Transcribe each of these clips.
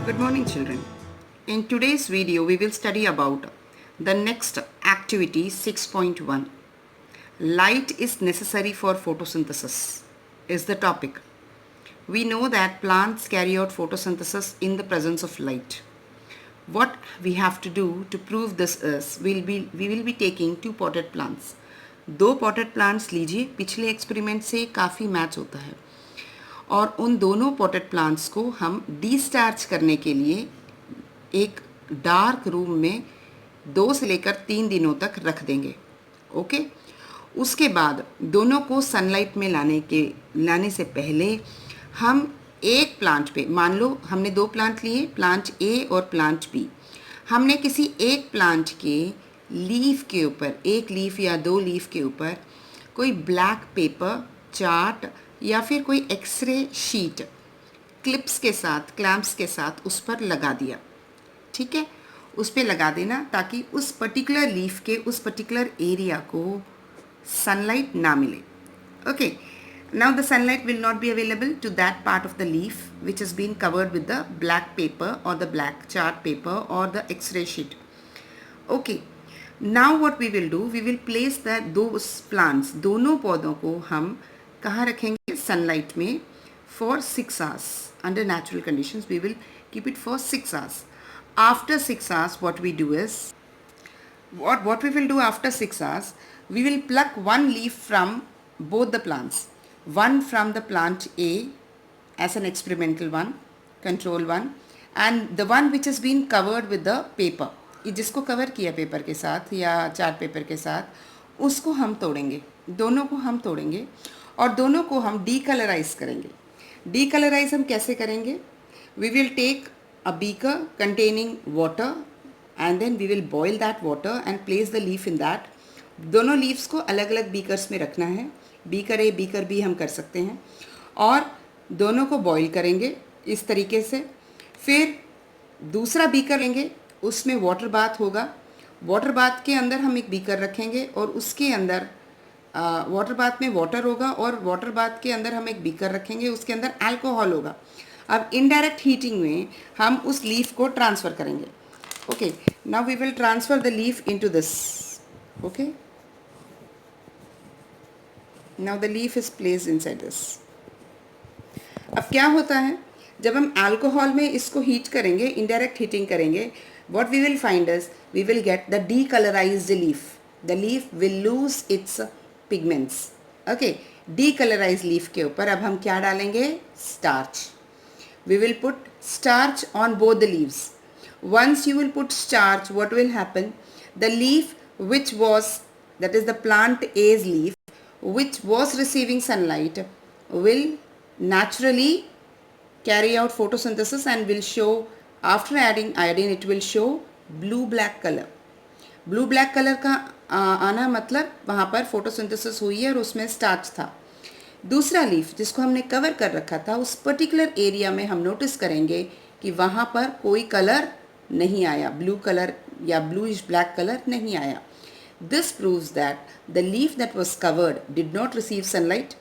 Good morning, children. In today's video, we will study about the next activity 6.1. Light is necessary for photosynthesis is the topic. We know that plants carry out photosynthesis in the presence of light. What we have to do to prove this is we will be taking two potted plants. दो potted plants लीजिए, पिछले experiment से काफ़ी match होता है और उन दोनों पॉटेड प्लांट्स को हम डिस्टार्च करने के लिए एक डार्क रूम में 2 से लेकर 3 दिनों तक रख देंगे। ओके, उसके बाद दोनों को सनलाइट में लाने से पहले हम एक प्लांट पे, मान लो हमने 2 प्लांट लिए, प्लांट ए और प्लांट बी, हमने किसी एक प्लांट के लीफ के ऊपर, एक लीफ या 2 लीफ के ऊपर कोई ब्लैक पेपर, चार्ट या फिर कोई एक्सरे शीट क्लिप्स के साथ, क्लैंप्स के साथ उस पर लगा दिया। ठीक है, उस पर लगा देना ताकि उस पर्टिकुलर लीफ के उस पर्टिकुलर एरिया को सनलाइट ना मिले। Okay, now the sunlight will not be available to that part of the leaf which has been covered with the black paper or the black chart paper or the x-ray sheet. Okay, now what we will do, we will place those plants, दोनों पौधों को हम कहाँ रखेंगे? Sunlight में for 6 hours. Under natural conditions we will keep it for 6 hours. After 6 hours what we do is, what we will do after 6 hours, we will pluck one leaf from both the plants. One from the plant A as an experimental one, control one, and the one which has been covered with the paper. जिसको cover किया paper के साथ या chart paper के साथ, उसको हम तोड़ेंगे, दोनों को हम तोड़ेंगे और दोनों को हम डीकलराइज करेंगे। डीकलराइज हम कैसे करेंगे? We will take a beaker containing water and then we will boil that water and place the leaf in that. दोनों लीव्स को अलग अलग बीकर्स में रखना है, बीकर ए बीकर बी हम कर सकते हैं, और दोनों को बॉईल करेंगे इस तरीके से। फिर दूसरा बीकर लेंगे, उसमें वाटर बाथ होगा, वाटर बाथ के अंदर हम एक बीकर रखेंगे और उसके अंदर वाटर बाथ में वाटर होगा और वाटर बाथ के अंदर हम एक बीकर रखेंगे, उसके अंदर अल्कोहल होगा। अब इनडायरेक्ट हीटिंग में हम उस लीफ को ट्रांसफ़र करेंगे। Okay, now we will transfer the leaf into this. Okay, now the leaf is placed inside this. अब क्या होता है, जब हम अल्कोहल में इसको हीट करेंगे, इनडायरेक्ट हीटिंग करेंगे, what we will find is we will get the decolorized leaf. The leaf will lose its pigments. Okay, decolorized leaf के ऊपर अब हम क्या डालेंगे? Starch. We will put starch on both the leaves. Once you will put starch, what will happen? The leaf which was, that is the plant A's leaf, which was receiving sunlight, will naturally carry out photosynthesis and will show, after adding iodine it will show blue black color. Blue black colour का आना मतलब वहाँ पर photosynthesis हुई है और उसमें starch था। दूसरा लीफ जिसको हमने कवर कर रखा था, उस पर्टिकुलर एरिया में हम नोटिस करेंगे कि वहाँ पर कोई कलर नहीं आया, ब्लू कलर या ब्लूइश ब्लैक कलर नहीं आया। This proves that the leaf that was covered did not receive sunlight,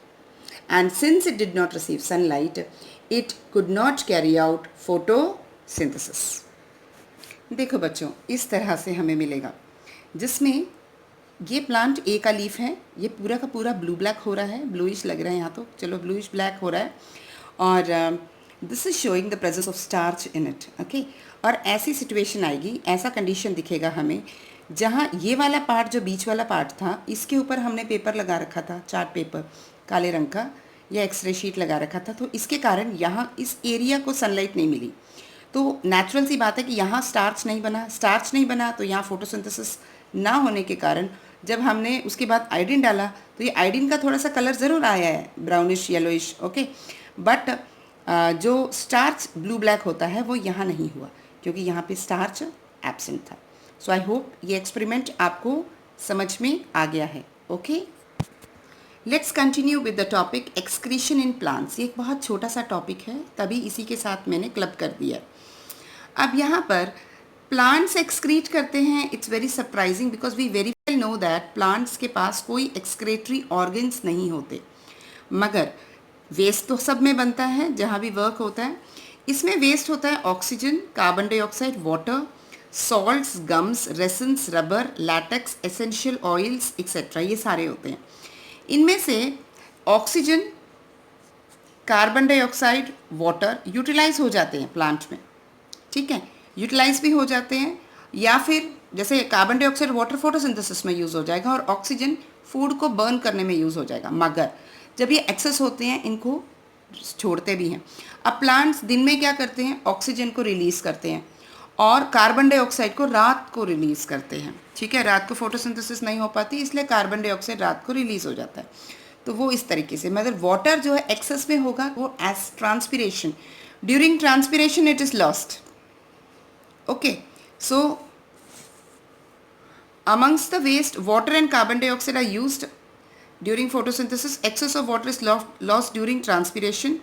and since it did not receive sunlight, it could not carry out photosynthesis. देखो बच्चों, इस तरह से हमें मिलेगा, जिसमें ये प्लांट ए का लीफ है, ये पूरा का पूरा ब्लू ब्लैक हो रहा है, ब्लूइश लग रहा है यहाँ तो, चलो ब्लूइश ब्लैक हो रहा है, और this is showing the presence of starch in it. Okay, और ऐसी सिचुएशन आएगी, ऐसा कंडीशन दिखेगा हमें, जहाँ ये वाला पार्ट, जो बीच वाला पार्ट था, इसके ऊपर हमने पेपर लगा रखा था, चार्ट पेपर काले रंग का, या एक्सरे शीट लगा रखा था, तो इसके कारण यहाँ इस एरिया को सनलाइट नहीं मिली। तो नेचुरल सी बात है कि यहाँ स्टार्च नहीं बना, स्टार्च नहीं बना तो यहाँ फोटोसिंथेसिस ना होने के कारण जब हमने उसके बाद आयोडीन डाला तो ये आयोडीन का थोड़ा सा कलर ज़रूर आया है, ब्राउनिश येलोइश। ओके, बट जो स्टार्च ब्लू ब्लैक होता है वो यहाँ नहीं हुआ क्योंकि यहाँ पे स्टार्च एब्सेंट था। सो आई होप ये एक्सपेरिमेंट आपको समझ में आ गया है। Okay, let's continue with the topic excretion in plants. ये एक बहुत छोटा सा टॉपिक है, तभी इसी के साथ मैंने क्लब कर दिया। अब यहाँ पर प्लांट्स एक्सक्रीट करते हैं, it's very surprising because we very well know that plants के पास कोई एक्सक्रेटरी ऑर्गन्स नहीं होते, मगर वेस्ट तो सब में बनता है जहाँ भी वर्क होता है। इसमें वेस्ट होता है oxygen, carbon dioxide, water, salts, gums, resins, rubber, latex, essential oils etcetera, ये सारे होते हैं। इनमें से oxygen, carbon dioxide, water utilise हो जाते हैं प्लांट में, ठीक है, यूटिलाइज भी हो जाते हैं, या फिर जैसे कार्बन डाइऑक्साइड वाटर फोटोसिंथेसिस में यूज़ हो जाएगा और ऑक्सीजन फूड को बर्न करने में यूज़ हो जाएगा। मगर जब ये एक्सेस होते हैं इनको छोड़ते भी हैं। अब प्लांट्स दिन में क्या करते हैं, ऑक्सीजन को रिलीज़ करते हैं और कार्बन डाइऑक्साइड को रात को रिलीज़ करते हैं, ठीक है। रात को फोटोसिंथेसिस नहीं हो पाती, इसलिए कार्बन डाइऑक्साइड रात को रिलीज़ हो जाता है। तो वो इस तरीके से, मगर वाटर जो है एक्सेस में होगा वो as transpiration, during transpiration it is lost. Okay, so amongst the waste, water and carbon dioxide are used during photosynthesis. Excess of water is lost during transpiration.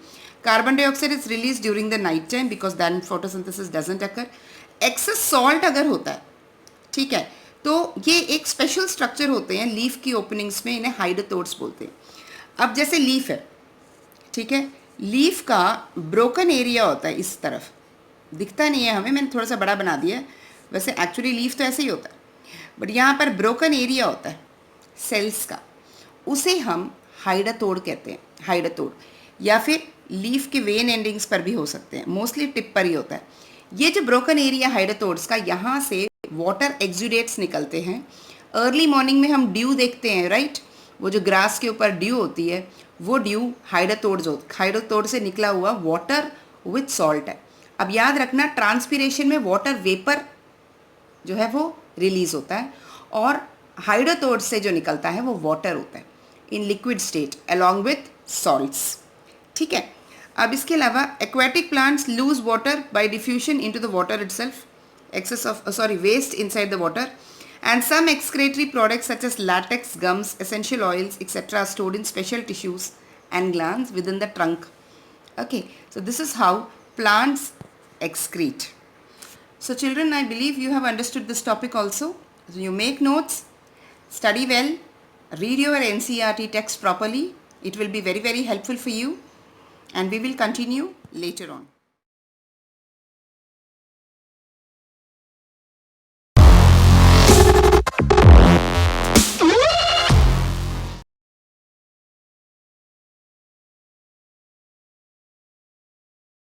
Carbon dioxide is released during the night time because then photosynthesis doesn't occur. Excess salt अगर होता है, ठीक है, तो ये एक special structure होते हैं लीफ की ओपनिंग्स में, इन्हें हाइडोथोड्स बोलते हैं। अब जैसे लीफ है, ठीक है, लीफ का ब्रोकन एरिया होता है, इस तरफ दिखता नहीं है हमें, मैंने थोड़ा सा बड़ा बना दिया है, वैसे एक्चुअली लीफ तो ऐसे ही होता है, बट यहाँ पर ब्रोकन एरिया होता है सेल्स का, उसे हम हाइडोथोड कहते हैं, हाइडोथोड, या फिर लीफ के वेन एंडिंग्स पर भी हो सकते हैं, मोस्टली टिप पर ही होता है। ये जो ब्रोकन एरिया हाइडोथोड्स का, यहाँ से वाटर एक्सुडेट्स निकलते हैं। अर्ली मॉर्निंग में हम ड्यू देखते हैं, राइट, वो जो ग्रास के ऊपर ड्यू होती है, वो ड्यू हाइडोथोड से निकला हुआ वाटर विथ सॉल्ट है। अब याद रखना, ट्रांसपिरेशन में वाटर वेपर जो है वो रिलीज होता है और हाइडोथोड से जो निकलता है वो वाटर होता है in liquid state along with salts, ठीक है। अब इसके अलावा aquatic plants loose water bye diffusion into the water itself, excess of waste inside the water, and some excretory products such as latex, gums, essential oils etc. are stored in special tissues and glands within the trunk. Okay, so this is how plants excrete. So children, I believe you have understood this topic also. So you make notes, study well, read your NCERT text properly. It will be very, very helpful for you, and we will continue later on.